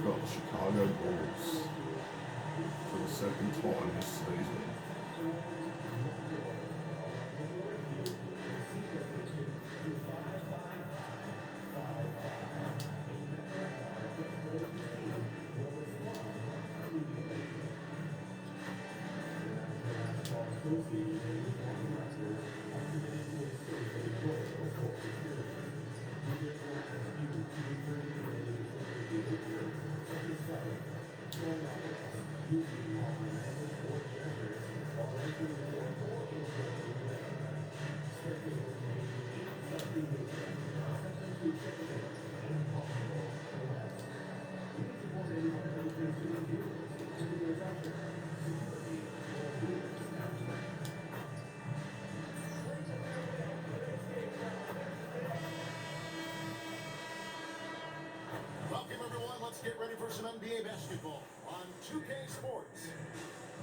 got the Chicago Bulls for the second time this season. Welcome, everyone. Let's get ready for some NBA basketball on 2K Sports.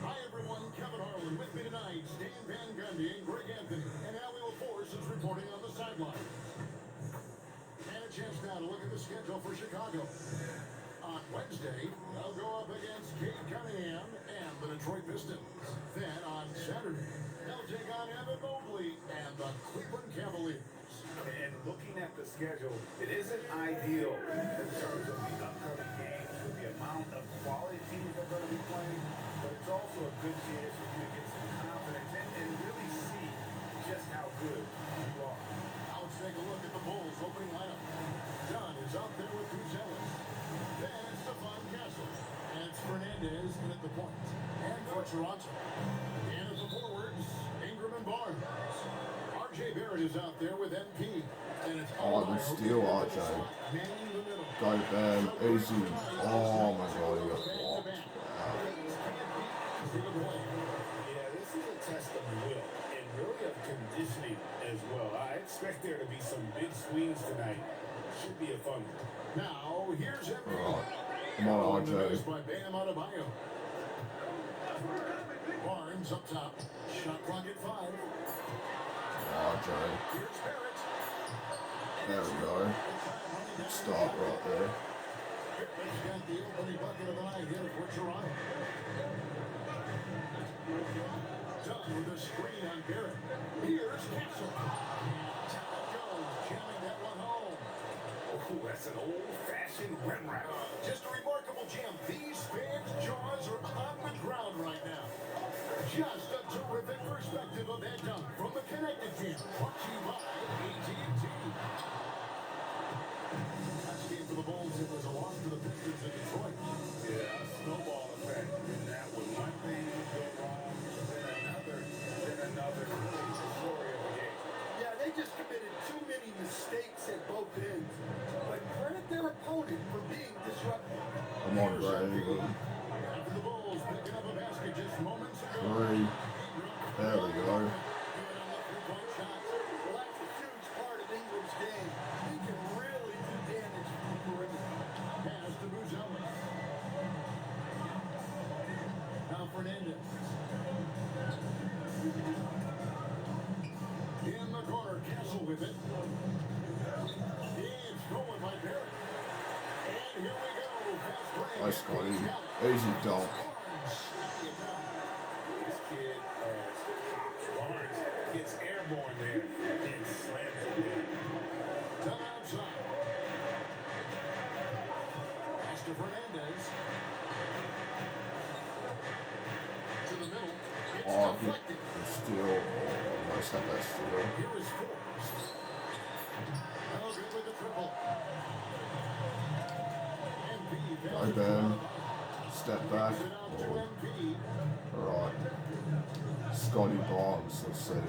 Hi, everyone. Kevin Harlan with me tonight. Stan Van Gundy and Greg Anthony. And Alio Force is reporting on the sideline. And a chance now to look at the schedule for Chicago. On Wednesday, they'll go up against Cade Cunningham and the Detroit Pistons. Then on Saturday, they'll take on Evan Mobley and the Cleveland Cavaliers. And looking at the schedule, it isn't ideal in terms of the upcoming games with the amount of quality teams they're going to be playing, but it's also a good chance for you to get some confidence and really see just how good you are. Now let's take a look at the Bulls' opening lineup. Dunn is out there with Kuzelis. Then it's Stephon Castle. And it's Fernandez in at the point. And for Toronto. And at the forwards, Ingram and Barnes. RJ Barrett is out there with MP. And it's The steal, RJ. Manning the middle. Go bam, easy. Oh my god, he got blocked. Yeah, this is a test of will and really of conditioning as well. I expect there to be some big swings tonight. Should be a fun one. Now, here's MP. Come on, RJ. By Bam Adebayo. Barnes up top. Shot clock at 5. RJ. Here's Barrett. There we go. Start right there. Barrett's got the opening bucket of the night here for Toronto. Done with a screen on Barrett. Here's Castle. Talent goes, jamming that one home. Oh, that's an old-fashioned rim wrap. Just a remarkable jam. These fans' jaws are on the ground right now. Just a terrific perspective of that dunk from the Connected Team. Brought to you by AT&T. Last game for the Bulls, it was a loss to the Pistons in Detroit. Yeah, a snowball effect in that one. One thing would go wrong, then another. It's the story of the game. Yeah, they just committed too many mistakes at both ends. But credit their opponent for being disruptive. Come on, Greg. After the Bulls picking up a basket just moments ago. 3. There we go. Well, that's a huge part of Ingram's game. He can really do damage from the perimeter. Pass to Buzelis. Now Fernandez. In the corner, Castle with it. It's going by Barrett. And here we go. Fast break. Nice, Scotty. Easy dunk. This kid Barnes gets airborne there and slams it in. Done outside. Pass to Fernandez. To the middle. It's deflected. Steal. Nice have that steal. Here is Forbes. No good with the triple. MP Go Ben. Step back. passes it out to MP. Alright. Scotty Barnes, let's see if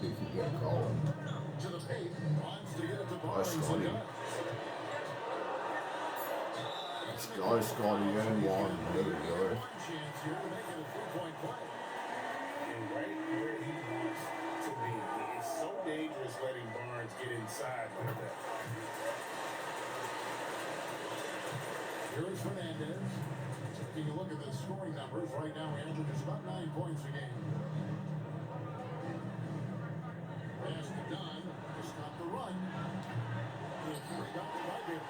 he can get going. To the paint. Wants to get it to Nice, Barnes. Scotty. Let's go, Scotty, and one. There we go. One chance here to make it a 3-point play. And right where he wants to be. It's so dangerous letting Barnes get inside like that. Here is Fernandez. Taking a look at the scoring numbers. Right now, he averages about 9 points a game. Pass to Dunn to stop the run. It's rebounded by Barrett.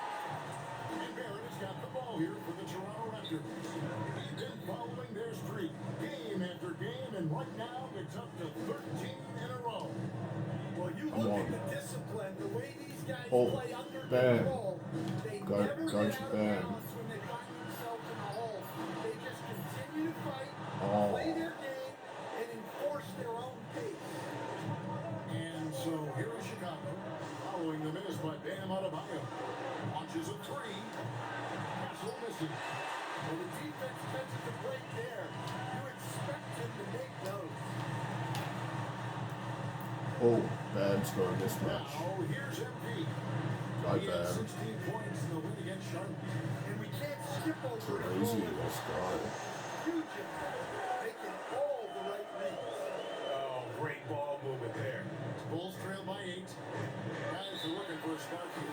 And Barrett has got the ball. here for the Toronto Raptors. We've been following their streak game after game, and right now it's up to 13 in a row. Well, you Come look on. at the discipline, the way these guys Oh, play under bam. control. They Go- never go get to out of bam. balance when they find themselves in a hole. They just continue to fight, Oh. play their game, and enforce their own pace. And so here is Chicago, following the miss by Bam Adebayo. Launches a three. Castle missing. Well, the defense catches a break there. You expect him to make those. Oh, Bam's got a mismatch. Now here's MP. Go He had Bam. 16 points in the win against Charlotte. And we can't skip over it. Crazy, this guy. Huge impact. Making all the right reads. Oh, great ball movement there. Bulls trail by 8. Guys are looking for a spark here.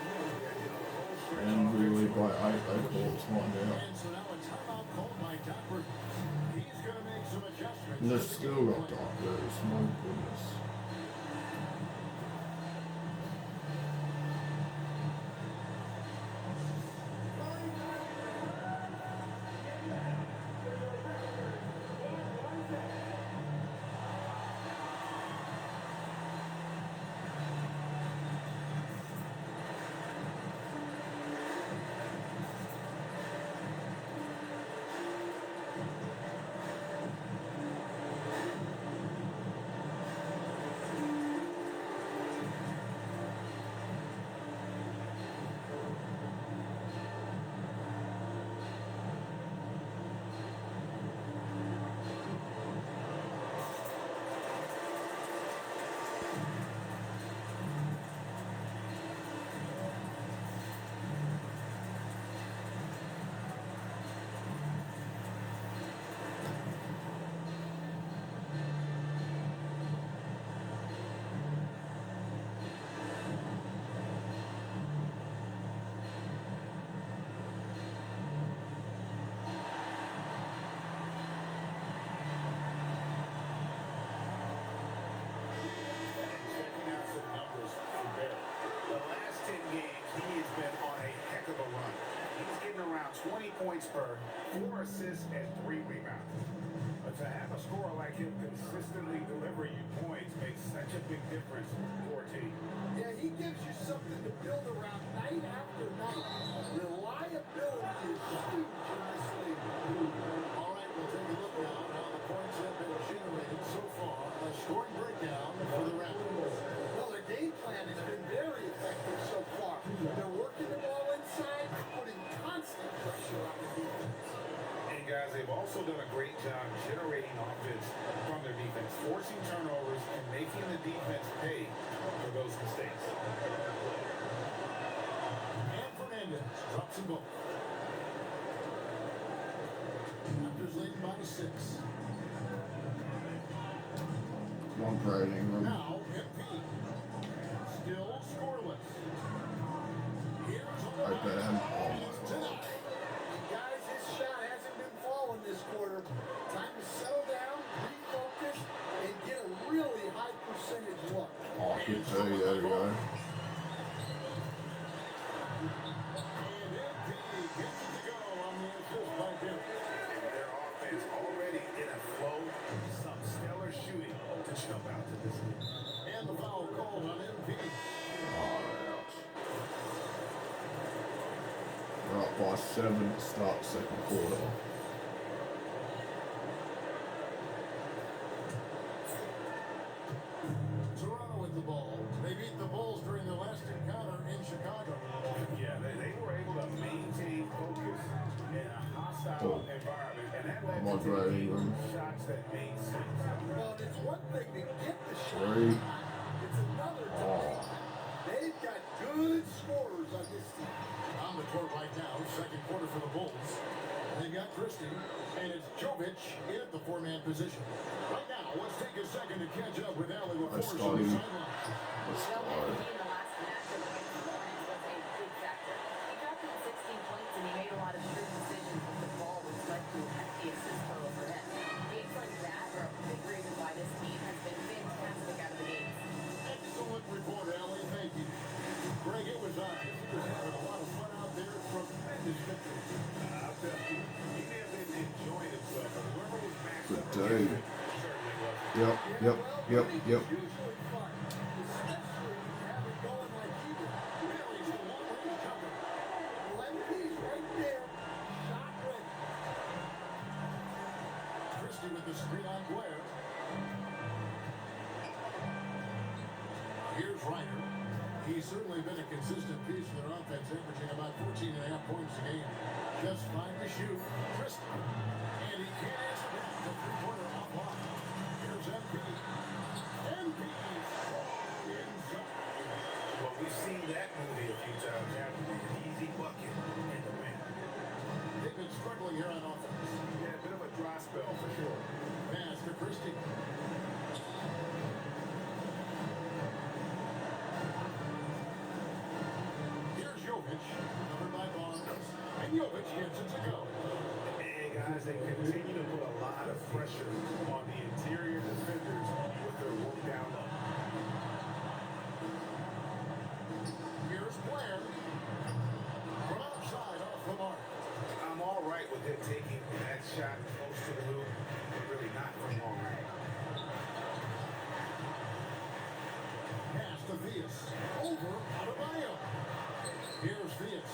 And really by 8, they call it time out. And so now a timeout called by Doc Rivers. He's going to make some adjustments. And they've still got Doc Rivers, my goodness. Checking out some numbers from Barrett. The last 10 games, he has been on a heck of a run. He's getting around 20 points per, 4 assists, and 3 rebounds. But to have a scorer like him consistently deliver you points makes such a big difference for a team. Yeah, he gives you something to build around night after night. Reliability is huge in this league. All right, we'll take a look now at how the points have been generated so far. A scoring breakdown for the Raptors. Well, their game plan has been very effective so far. They're working the ball inside, putting constant pressure on the defense. And guys, they've also done a great job generating offense from their defense, forcing turnovers and making the defense pay for those mistakes. And Fernandez drops them both. Raptors leading by 6. Come on, Brad Ingram. Now, MP. Still scoreless. Here's Go Bam. Oh, It's tonight. Guys, his shot hasn't been falling this quarter. Time to settle down, refocus, and get a really high percentage look. oh, good too, there we go. And MP gets it to go on the assist by Bill. Their offense already in a flow, some stellar shooting to jump out to this league. And the foul called on MP. We're up by 7 to start second quarter. Toronto with the ball. They beat the Bulls during their last encounter in Chicago. Yeah, they were able to maintain focus in a hostile environment, and that led Come on, to Brad taking Ingram. shots that made sense. Well, it's one thing to get the shot. Three. It's another to make it. They've got good scorers on this team. On the court right now, second quarter for the Bulls. They've got Christie, and it's Jovic in at the 4-man position. Right now, let's take a second to catch up with Allie Let's LaForce go. on the sideline. Let's Well, go. Anthony in the last matchup against the Hornets was a big factor. He dropped in 16 points and he made a lot of shrewd decisions with the ball, which led to a hefty assist total for him. Games like that are a big reason why this team has been fantastic out of the gates. Excellent report, Allie. Thank you. Greg, it was obvious. He was having a lot of fun out there. Tremendous victory. see. Yep, yep, yep, yep. Usually fun, especially when you have it going like he did. Marries the long-range cover. Lemke's right there, shot ready. Christie with the screen on Blair. Here's Ryder. He's certainly been a consistent piece of their offense, averaging about 14.5 points a game. Just 5 to shoot. Christie. And he can't answer back. The three-pointer offline. Here's MP. MP is inside. Well, we've seen that movie a few times. Having an easy bucket in the win. They've been struggling here on offense. Yeah, a bit of a dry spell for sure. Pass to Christie. Here's Jovic, covered by Barnes, and Jovic gets it to go. And guys, they continue to put a lot of pressure on the interior defenders with their work down low. Here's Blair. From outside off the mark. I'm all right with him taking that shot close to the hoop, but really not from long range. Pass to Vias. Over Adebayo. Here's Vias.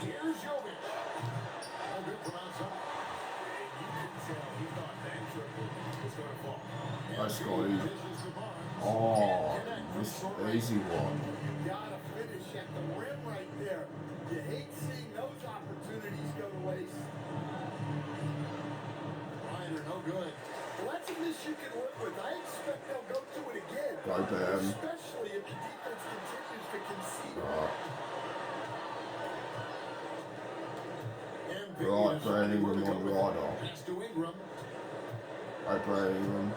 Here's Jovic. Oh, good from outside. And you can tell he thought that triple was going to fall. Nice, Scotty. Dishes to Barnes. Oh, Can't connect from this short range. easy one. You gotta finish at the rim right there. You hate seeing those opportunities go to waste. Ryder, no good. Well, that's a miss you can live with. I expect they'll go to it again. Go Bam. Especially if the defense continues to concede. MP Right, is Brandon where to Ingram go on with it. Ryder. Pass to Ingram. Right, Brandon.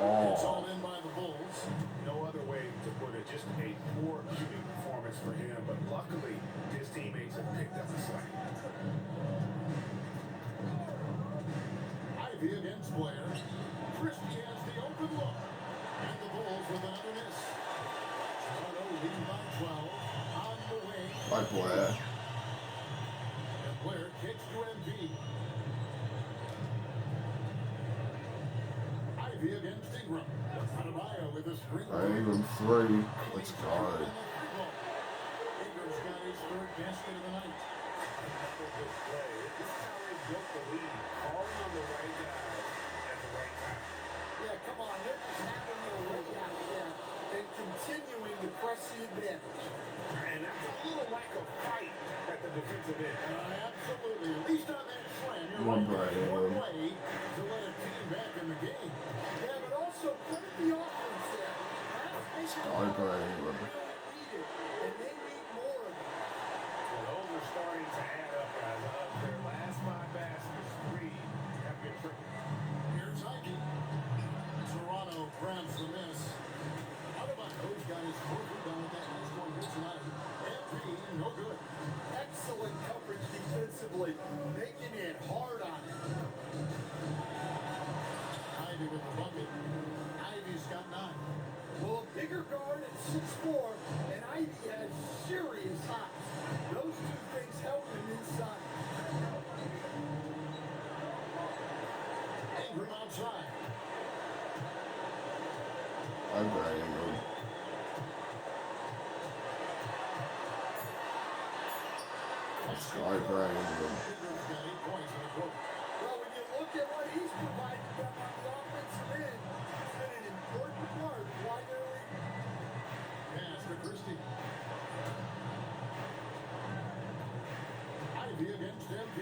It's Oh, all in by the Bulls. No other way to put it, just a poor shooting performance for him, but luckily his teammates have picked up the slack. Ivy against Blair. Christie has the open look. And the Bulls with another miss. Toronto leading by 12. On the wing. right, Blair. And Blair kicks to MP. Ivy against Ingram. Adebayo with a screen. Ingram 3. Let's go. Ingram's got his third basket of the night. Good play. This is how they built the lead, calling on the right guys at the right time. Yeah, come on. They're just having their way out there and continuing to press the advantage. And that's a little lack of fight at the defensive end. Absolutely. At least on that slam, you're One right. Brad One Ingram. way to let a team back in the game. Yeah, but also credit the offense there. That's Go Brandon Ingram. really needed, and they need more of it. Well, those are starting to add up, guys. Of their last 5 baskets, 3 have been triple. Here's Ike. Toronto grabs the miss. Adebayo's got his fourth rebound with that last one here tonight. MP, no good. Excellent coverage defensively, making it hard on him. Ivy with the bucket. Ivy's got 9. Well, a bigger guard at 6'4", and Ivy has serious hops. Those two things help him inside. Ingram outside. Right, Brandon Ingram. Let's go, Brandon Ingram. Ingram's got 8 points in the quarter. Well, when you look at what he's provided them on the offensive end, he's been an important part of why they're leading. Pass to Christie. Ivy against MP.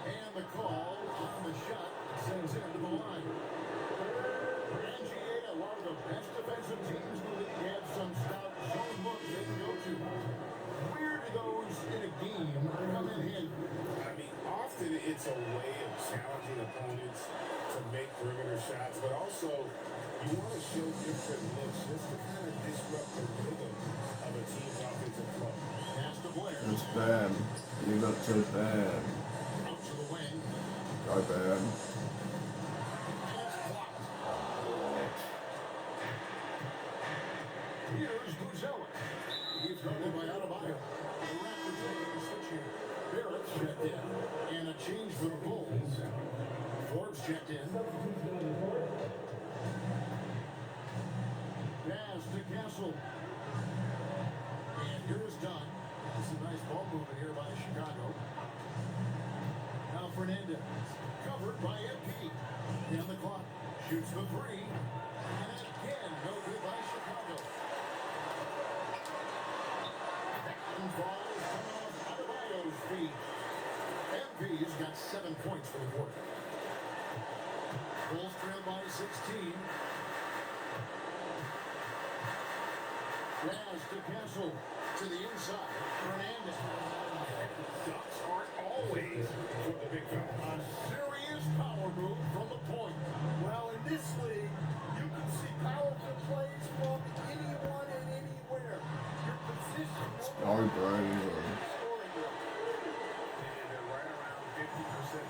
And the call on the shot sends him to the line. NGA, one of the best defensive teams in the league, have some stout zone looks they can go to. Where do those in a game come in handy? I mean, often it's a way of challenging opponents to make perimeter shots, but also you want to show different looks just to kind of disrupt the rhythm of a team's offensive flow. Pass to Blair. It's Bam. Give it to Bam. Out to the wing. Go Bam. And it's blocked. Here's Buzelik. He's guarded by Adebayo. The Raptors making a switch here. Barrett's checked in. And a change for the Bulls. Forbes checked in. Pass to Castle. And here is Dunn. This is a nice ball movement here by Chicago. Now Fernandez. Covered by MP. And the clock. Shoots the three. And again, no good by Chicago. That falls coming off Adebayo's feet. MP's got 7 points for the quarter. Bulls trail by 16. Pass to Castle. To the inside. Fernandez. Ducks aren't always for the big fella. A serious power move from the point. Well, in this league, you can see powerful plays from anyone and anywhere. Your position All right, scoring rate. And they're right around 50%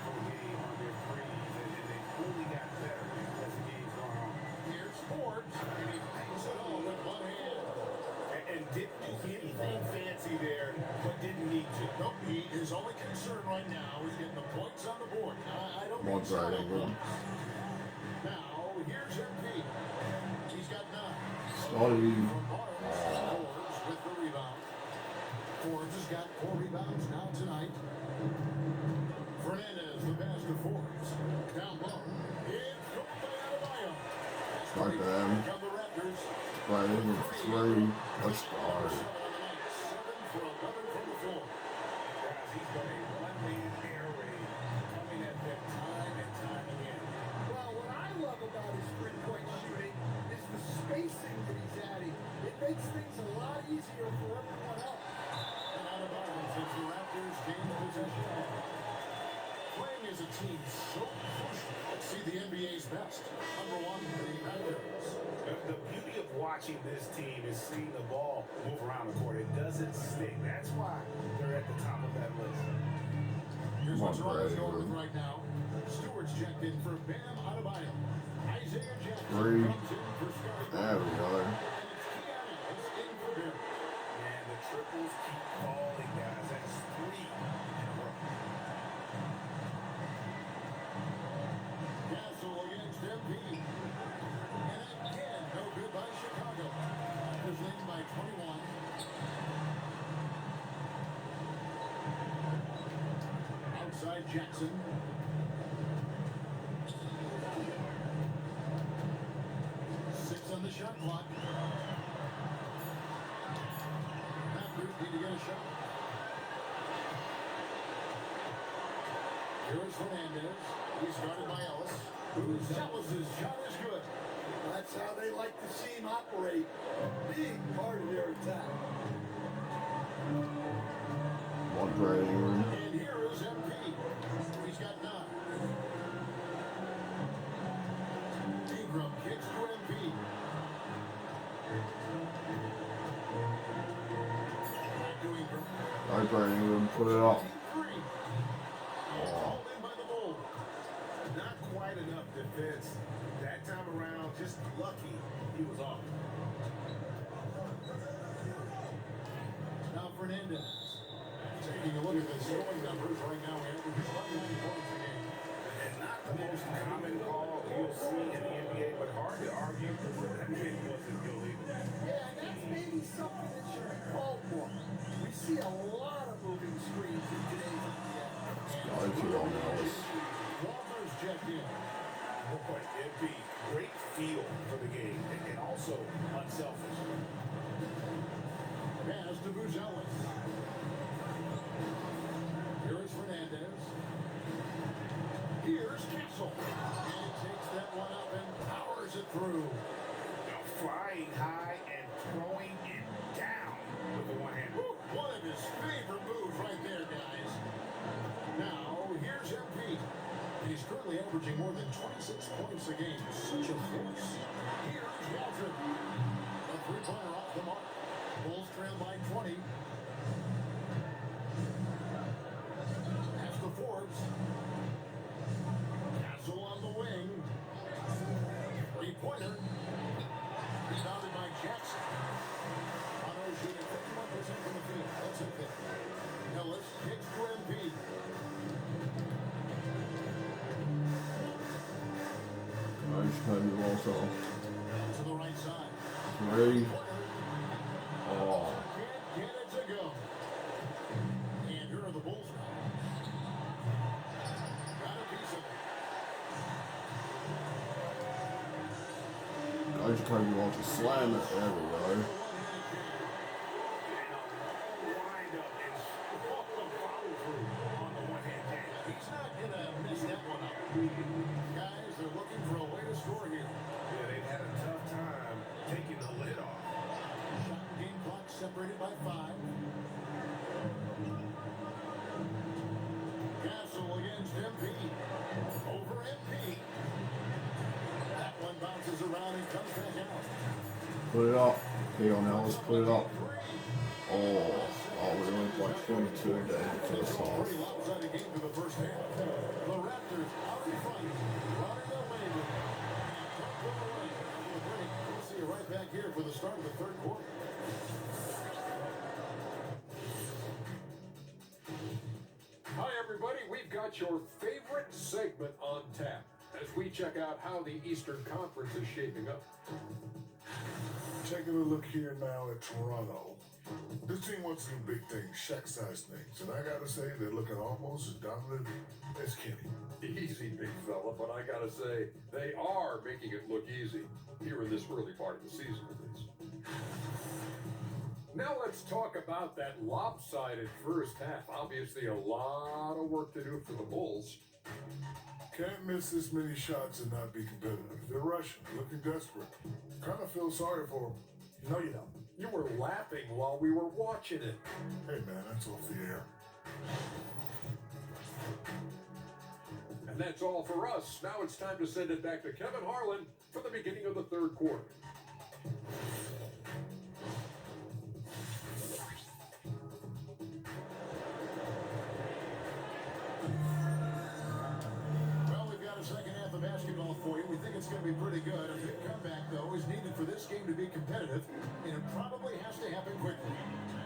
for the game on their threes, and they only got better as the game's gone on. Here's Forbes. And he takes it all with one hand. And didn't do anything fancy there, but didn't need to. Nope, his only concern right now is getting the points on the board. I don't One think so. side angle. Now, here's MP. He's got 9. Scotty. From Barnes. Forbes with the rebound. Forbes has got 4 rebounds now tonight. Fernandez, the pass to Forbes. Down low. It's caught by Adebayo. Like that. Come the Raptors. Right in with 3. Let's go. 7 for 11 from the floor. Guys, he's got a one-man air raid coming at them time and time again. Well, what I love about his three-point shooting is the spacing that he's adding. It makes things a lot easier for everyone else. And out of bounds as the Raptors gain possession. Playing as a team so crucial. Let's see the NBA's best. Number 1, the Raptors. The beauty of watching this team is seeing the ball move around the court. It doesn't stick. That's why they're at the top of that list. Here's Come on, what's wrong with Brad. Jordan right now. Stewart's checked in for Bam Adebayo. Isaiah Jackson 3. comes in for Scotty There we go. And it's Giannis in for Barrett. And the triples keep falling, guys. That's 3 in a row. Castle against MP. And again, no good by Chicago. Raptors leading by 21. Outside Jackson. Six on the shot clock. Raptors need to get a shot. Here's Fernandez. He's guarded by Ellis. Ellis' shot is good. That's how they like to see him operate. Big part of their attack. One Brad Ingram. And here is MP. He's got 9. Ingram kicks to MP. Back to Ingram. All right, Brad Ingram. Put it up. 3. He's called in by the Bulls. Not quite enough defense. That time around, just lucky he was off. Now Fernandez. Taking a look at the scoring numbers right now, averages 11 points a game. And not the most common call you'll see in the NBA, but hard to argue that kid wasn't illegal. Yeah, and that's maybe something that should be called for. We see a lot of moving screens in today's NBA. All right, 2 on Ellis. Walker's checked in. Boy, it'd be great feel for the game and also unselfish. Pass to Buzelis. Here is Fernandez. Here's Castle. And he takes that one up and powers it through. Now flying high and throwing it down with the one hand. Woo, one of his favorite moves right there, guys. Now, here's MP. He's currently averaging more than 26 points a game. Such a force. Here's Walter. A three-pointer off the mark. Bulls trail by 20. Pass to Forbes. Castle on the wing. Three-pointer. Rebounded by Jackson. Otto shooting 51% Jacoby Walter. To the right side. 3. Oh. Can't get it to go. And here are the Bulls now. Got a piece of it. Go Jacoby Walter. Slam it. There we go. He's not going to mess that one up. Guys, they're looking for a way to score here. Yeah, they've had a tough time taking the lid off. Shot and game clock separated by 5. Castle against MP. Over MP. That one bounces around and comes back out. Put it up. Keon Ellis, put it up. Oh. Oh, we went like 22 to the end of the first half. Pretty lopsided game for the first half. The Raptors out in front, running their way with it. Don't put it away. After the break, we'll see you right back here for the start of the third quarter. Hi, everybody. We've got your favorite segment on tap as we check out how the Eastern Conference is shaping up. Taking a look here now at Toronto. This team wants to do big things, shack-sized things, and I gotta say they're looking almost as dominant as Kenny. Easy, big fella, but I gotta say, they are making it look easy here in this early part of the season, at least. Now let's talk about that lopsided first half. Obviously, a lot of work to do for the Bulls. Can't miss this many shots and not be competitive. They're rushing, looking desperate. Kind of feel sorry for them. No, you don't. You were laughing while we were watching it. Hey man, that's off the air. And that's all for us. Now it's time to send it back to Kevin Harlan for the beginning of the third quarter. Well, we've got a second half of basketball for you. We think it's going to be pretty good. A big comeback, though, is needed for this game to be competitive, and it probably has to happen quickly.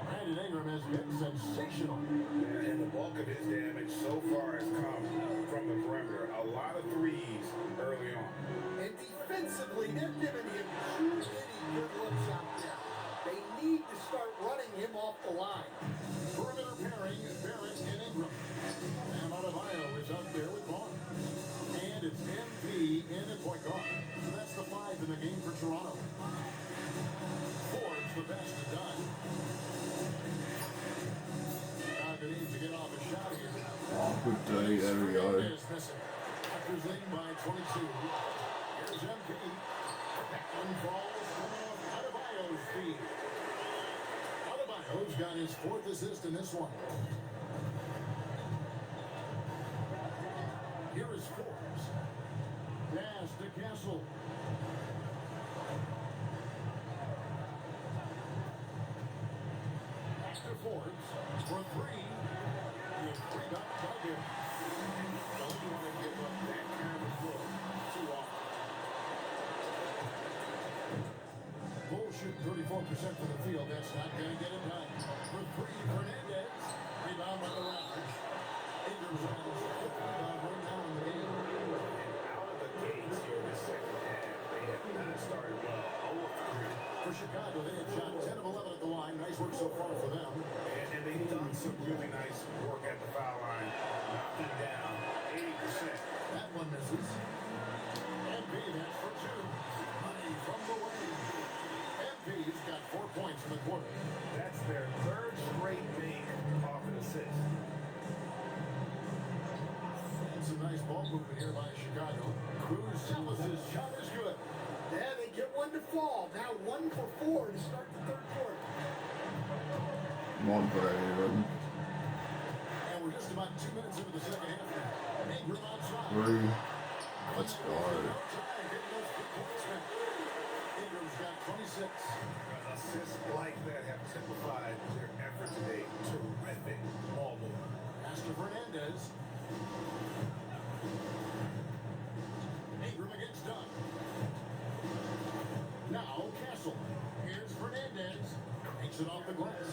Brandon Ingram has been sensational. And the bulk of his damage so far has come from the perimeter. A lot of threes early on. And defensively, they're giving him too many good looks out there. They need to start running him off the line. Perimeter pairing, Barrett and Ingram. Bam Adebayo is out there with Vaughn. And it's MP in at point guard. So that's the 5 in the game for Toronto. Ford's the best done. They need to get off a shot here. Oh, good D. There we go. Is missing. Raptors leading by 22. Here's MP. That one falls coming off Adebayo's feet. Adebayo's got his 4th assist in this one. Here is Forbes. Pass to Castle. Pass to Forbes for 3. Rebound by him. Don't you want to give up that kind of look too often. Bulls shoot 34% from the field. That's not going to get it done. For 3, Fernandez. Rebound by the Raptors. Ingram's on his 5th rebound right now in the game. Out of the gates here in the second half, they have not started well. 0-3. For Chicago, they have shot 10 of 11 at the line. Nice work so far for them. And they've done some really nice work at the foul line, knocking down 80%. That one misses. MP, that's for 2. Money from the wing. MP's got 4 points in the quarter. That's their 3rd straight make off an assist. And some nice ball movement here by Chicago. Cruz Ellis' shot is good. Yeah, they get one to fall. Now 1 for 4 to start the third quarter. Come on, Brandon. And we're just about 2 minutes into the second half now. Ingram outside. 3. Let's go. Ingram's got 26. Assists like that have simplified their effort today. Terrific ball movement. Pass to Fernandez. Ingram against Dunn. Now Castle. Here's Fernandez. Takes it off the glass.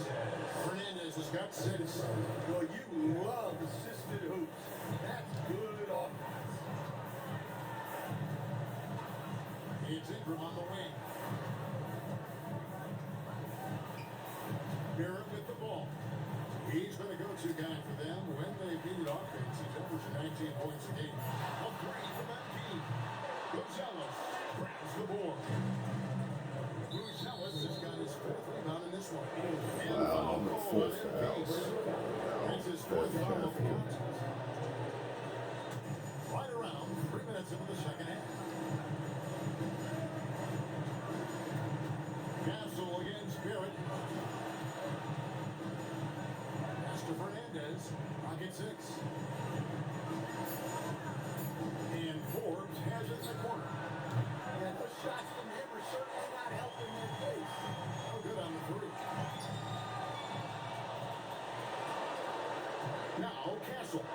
Fernandez has got 6. Well, you love assisted hoops. That's good offense. It's Ingram on the wing. Barrett with the ball. He's been a go-to guy for them when they needed offense. He's averaging 19 points a game. A three from Embiid. Gonzalez grabs the board. Gonzalez has got his fourth rebound in this one. And Wow, foul the call fourth on Embiid. foul. It's his fourth foul of the contest. Right around 3 minutes into the second half. Castle against Barrett. Pass to Fernandez. Pocket 6. And Forbes has it in the corner. Yeah, those shots from him are certainly not helping their case. No good on the three. Now Castle.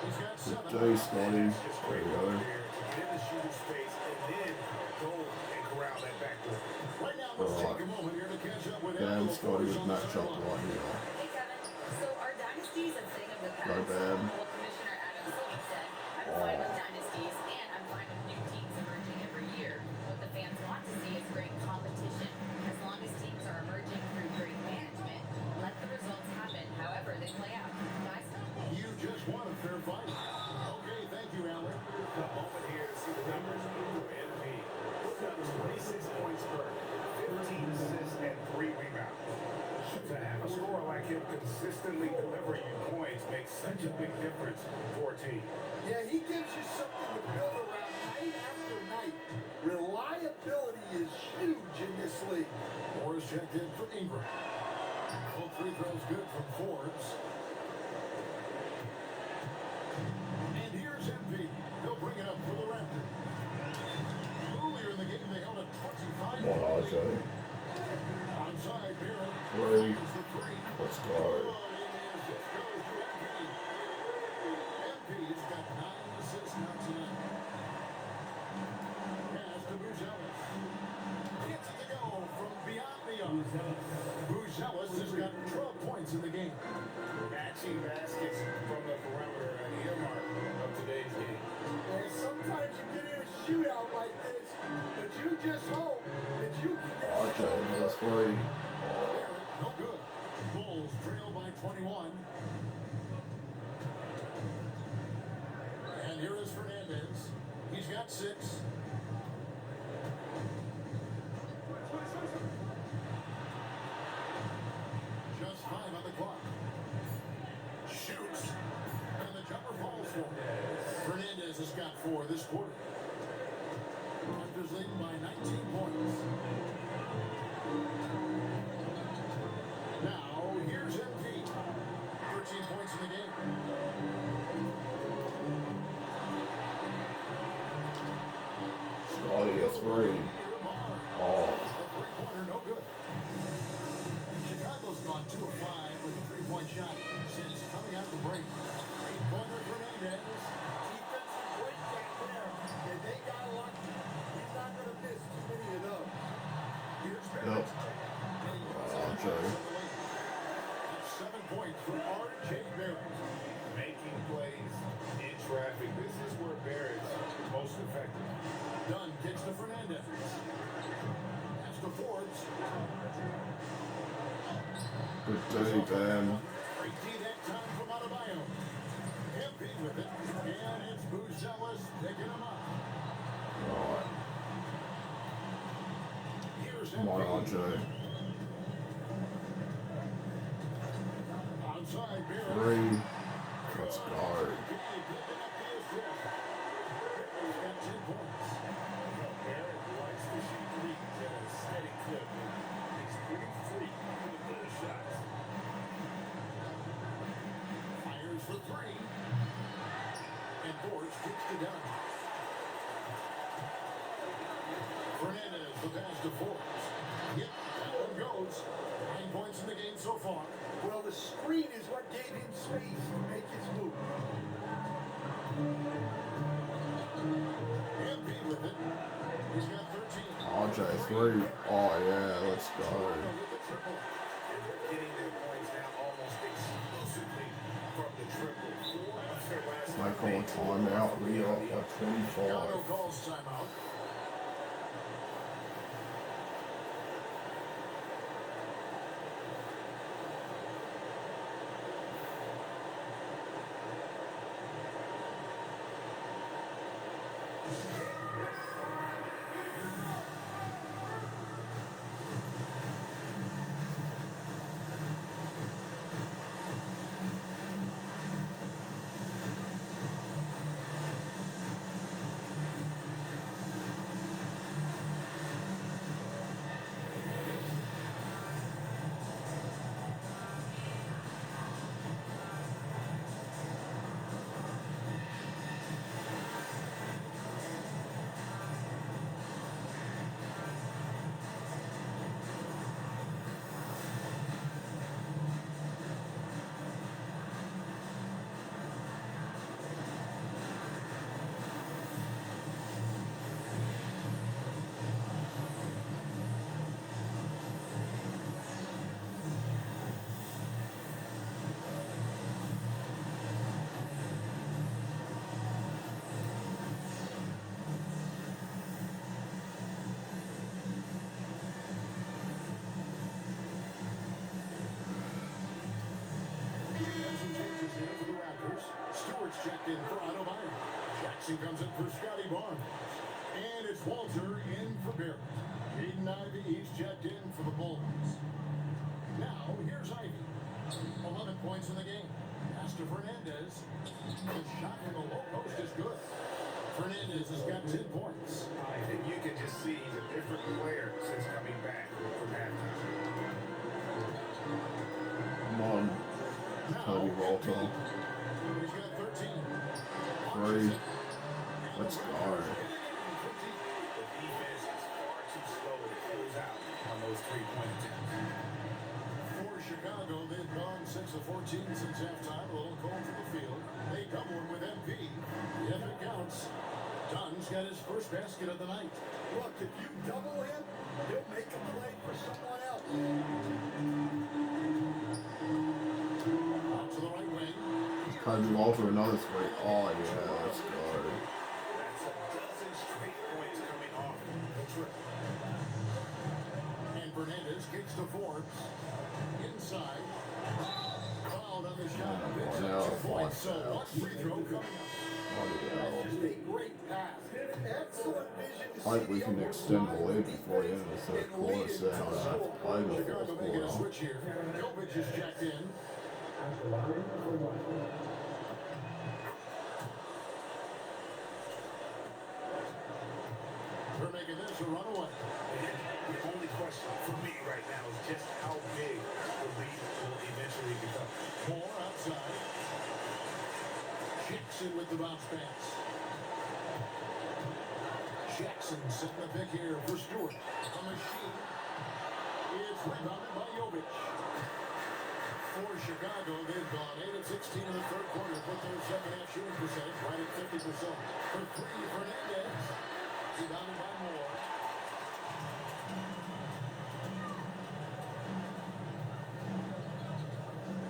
He's got 7. Jay Scotty. Just There great you work go. there to get in the shooter's space and then go and corral that backboard. Right now, let's take a moment here to catch up with Damn, Abdul Scotty was Force on the matched up sideline. right here. Hey Kevin, so are dynasties a thing of the past? Not bad. Well, Commissioner Adam Silver said, I'm fine with dynasties and I'm fine with new teams emerging every year. What the fans want to see is great competition. As long as teams are emerging through great management, let the results happen however they play out. Guys, You just won a fair fight. Okay, thank you, Alan. The moment here to see the numbers for Embiid. Put up 26 points per, 15 assists, and 3 rebounds. To have a scorer like him consistently delivering you points makes such a big difference for a team. Yeah, he gives you something to build around night after night. Reliability is huge in this league. Morris checked in for Ingram. Both free throws good from Forbes. And here's MP. They'll bring it up for the Raptors. Earlier in the game, they held a 25 Come on, RJ. Onside, Barrett. Three. Seconds to 3. Let's go. Oh, it is. This goes to MP. MP's got 9 assists now tonight. Pass to Buzelis. Gets it to go from beyond the arc. Buzelis has got 12 points in the game. Matching baskets from the perimeter, an earmark of today's game. And sometimes you get in a shootout like this, but you just hope that you can get RJ, another three. Barrett, no good. Bulls trail by 21. And here is Fernandez. He's got 6. Just 5 on the clock. Shoots. And the jumper falls for him. Fernandez has got 4 this quarter. Raptors leading by 19 points. Now, here's MP. 13 points in the game. Scotty, a three. Oh, A three-pointer, no good. Chicago's gone 2 of 5 with a three-point shot since coming out the break. 8-pointer Fernandez. defensive breakdown there. And they got lucky. He's not going to miss too many of those. Here's yep. Barrett. RJ. That's 7 points for R.J. Barrett. Making plays in traffic. This is where Barrett's most effective. Dunn kicks to Fernandez. Pass to Forbes. Good day, Ben. Great D that time from Adebayo. MP with it. And it's Buzelis picking him up. Right. Here's Come on, MP. RJ. Outside Barrett. Three. Let's go. He's got 10 points. Barrett likes to shoot threes at a steady clip. He's pretty free with those shots. Fires for 3. And Forbes kicks to Dunn. Fernandez, the pass to Forbes. Yep, that one goes. 9 points in the game so far. Well, the screen is what gave him space to make his move. MP with it. He's got 13. RJ, three. Oh, yeah, let's go. With the triple. And they're getting their points now almost exclusively from the triple. 4 of their last They call a timeout. We are at 25. Chicago calls timeout. Sports checked in for Otto Meyer. Jackson comes in for Scotty Barnes. And it's Walter in for Barrett. Aiden Ivey is checked in for the Bulls. Now, here's Ivey. 11 points in the game. Pass to Fernandez. The shot from the low post is good. Fernandez has got 10 points. I think you can just see he's a different player since coming back from halftime. Come on. Cody Walter. He's got 13. 3. Let's guard. The defense is far too slow to close out on those three-point attempts. For Chicago, they've gone 6 of 14 since halftime. A little cold from the field. They double him with MP. If it counts. Dunn's got his first basket of the night. Look, if you double him, he'll make a play for someone else. Out to the right wing. Cody Walter, another 3. Oh, yeah, let's guard. That's a dozen straight points coming off the trip. And Fernandez kicks to Forbes. Inside. Fouled on the shot. Picks up 2 points. So one free throw coming up. Oh, yeah. Just a great pass. Excellent vision to I think see we the can other extend the guy lead before the end of the third and quarter, lead so I don't have to play the Chicago fourth making a quarter. switch here. Jovic is checked in. They're making this a runaway. The only question for me right now is just how big the lead will eventually become. Moore outside. Jackson with the bounce pass. Jackson setting the pick here for Stewart. A machine. It's rebounded by Jovic. For Chicago, they've gone 8 of 16 in the third quarter. Put their second half shooting percentage right at 50%. For 3, Fernandez. Rebounded by Moore.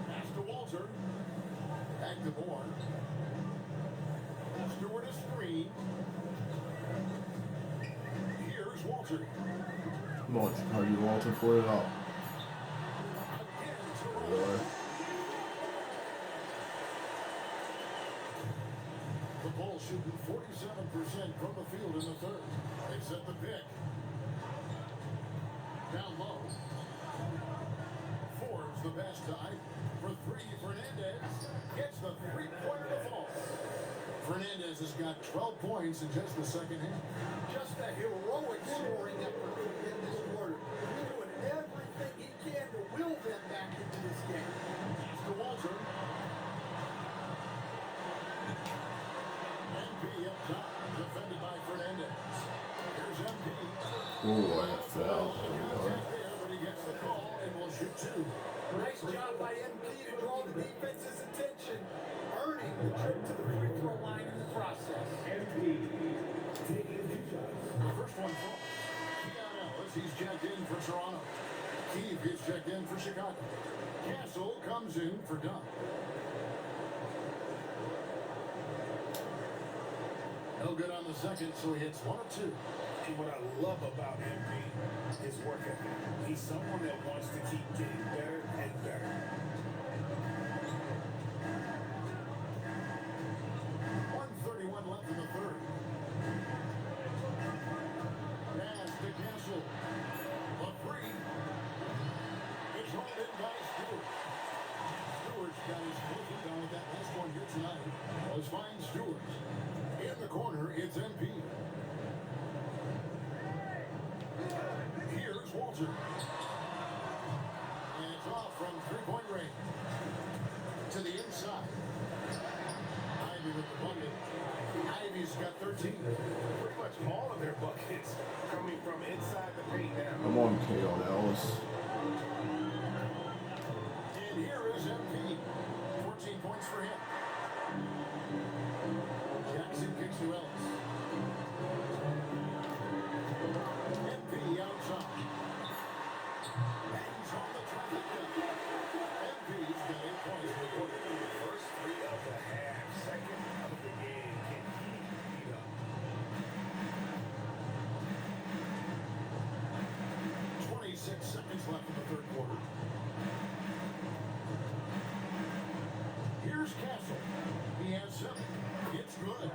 Pass to Walter. Back to Moore. Stewart is screen. Here's Walter. Come on, Cody Walter, put it up. Again to Boy. Rowe. The Bulls shooting 47% from the field in the third. They set the pick. Down low. Forbes the pass to Ivey. For 3, Fernandez gets the three-pointer to fall. Fernandez has got 12 points in just the second half. Just a heroic scoring effort in this quarter. He's doing everything he can to will them back into this game. Pass to Walter. MP up top, defended by Fernandez. Here's MP. Oh, that fell. Contact there, but he gets the call and will shoot 2. Nice job by MP to draw the defense's attention, earning the trip to the free throw line in the process. The first one falls. Keon Ellis, he's checked in for Toronto. Keefe gets checked in for Chicago. Castle comes in for Dunn. No good on the second, so he hits 1 of 2. And what I love about MP is work ethic. He's someone that wants to keep getting better and better. 1:31 left in the third. Pass to Castle. A 3. It's rolled in by Stewart. Stewart's got his foot down with that last one here tonight. Was fine Stewart. In the corner, it's MP. Here's Walter. And it's off from three-point range. To the inside. Ivey with the bucket. Ivey's got 13. Pretty much all of their buckets coming from inside the paint now. Come on, Keon Ellis. And here is MP. 14 points for him. Jackson kicks to Ellis. MP outside. Bangs on the traffic gun. MP's got 8 points for the quarter. First 3 of the half, second of the game. Can he beat up? 26 seconds left in the third quarter. Here's Castle. He has 7. It's good.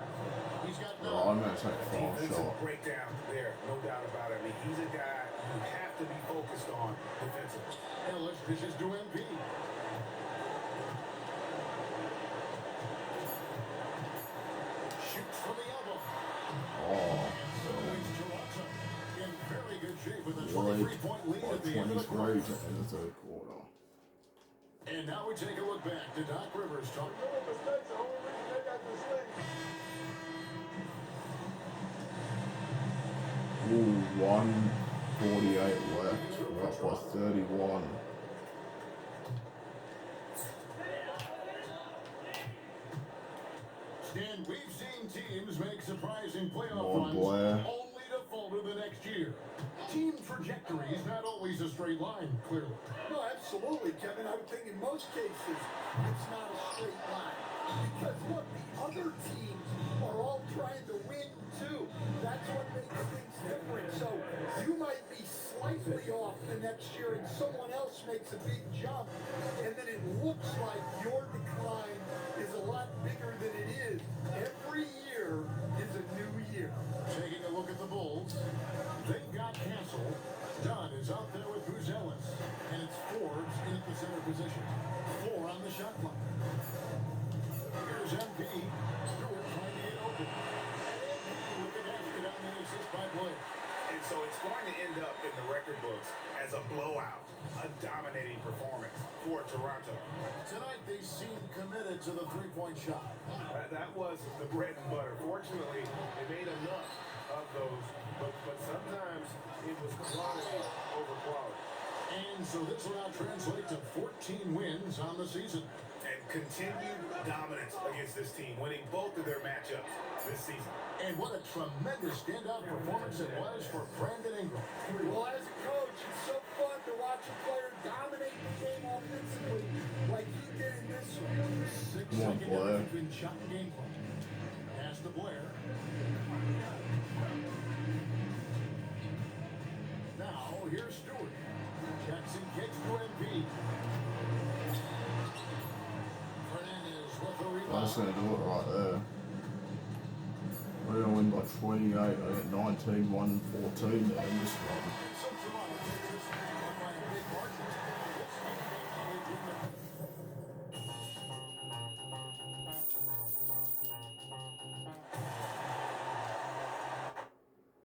He's got Oh, I'm 9. going to take 5 Defensive shot. breakdown there, no doubt about it. I mean, he's a guy you have to be focused on defensively. Ellis pitches to MP. Shoots from the elbow. Oh, So it's Toronto in very good shape with a lead 23-point lead by at the end of the 23 quarter. to end the third quarter. And now we take a look back to Doc Rivers talking. Ooh, 148 left. We're up by 31. Stan, we've seen teams make surprising playoff Lord runs Blair. only to falter the next year. Team trajectory is not always a straight line, clearly. No, absolutely, Kevin. I would think in most cases it's not a straight line. Because look, the other teams are all trying to win too. That's what makes things different. So you might be slightly off the next year and someone else makes a big jump, and then it looks like your decline is a lot bigger than it is. Every year is a new year. Taking a look at the Bulls, they've got Cancel. Dunn is out there with Bruce Ellis, and it's Forbes in at the center position. 4 on the shot clock. Here's MP. Stewart trying to get open. And MP with the basket on the assist by Blair. And so it's going to end up in the record books as a blowout, a dominating performance for Toronto. Tonight they seem committed to the three-point shot. That was the bread and butter. Fortunately, they made enough of those, but sometimes it was quantity over quality. And so this will now translate to 14 wins on the season. And continued dominance against this team, winning both of their matchups this season. And what a tremendous standout performance it was for Brandon Ingram. Well, as a coach, it's so fun to watch a player dominate the game offensively like he did in this one. 6 Come on, second Blair. difference between shot and game clock. Pass to Blair. Now, here's Stewart. Jackson kicks to MP. Fernandez with the rebound. That's going to do it right there. We're going to win by 28. I get 19, 1, 14 there in this one. So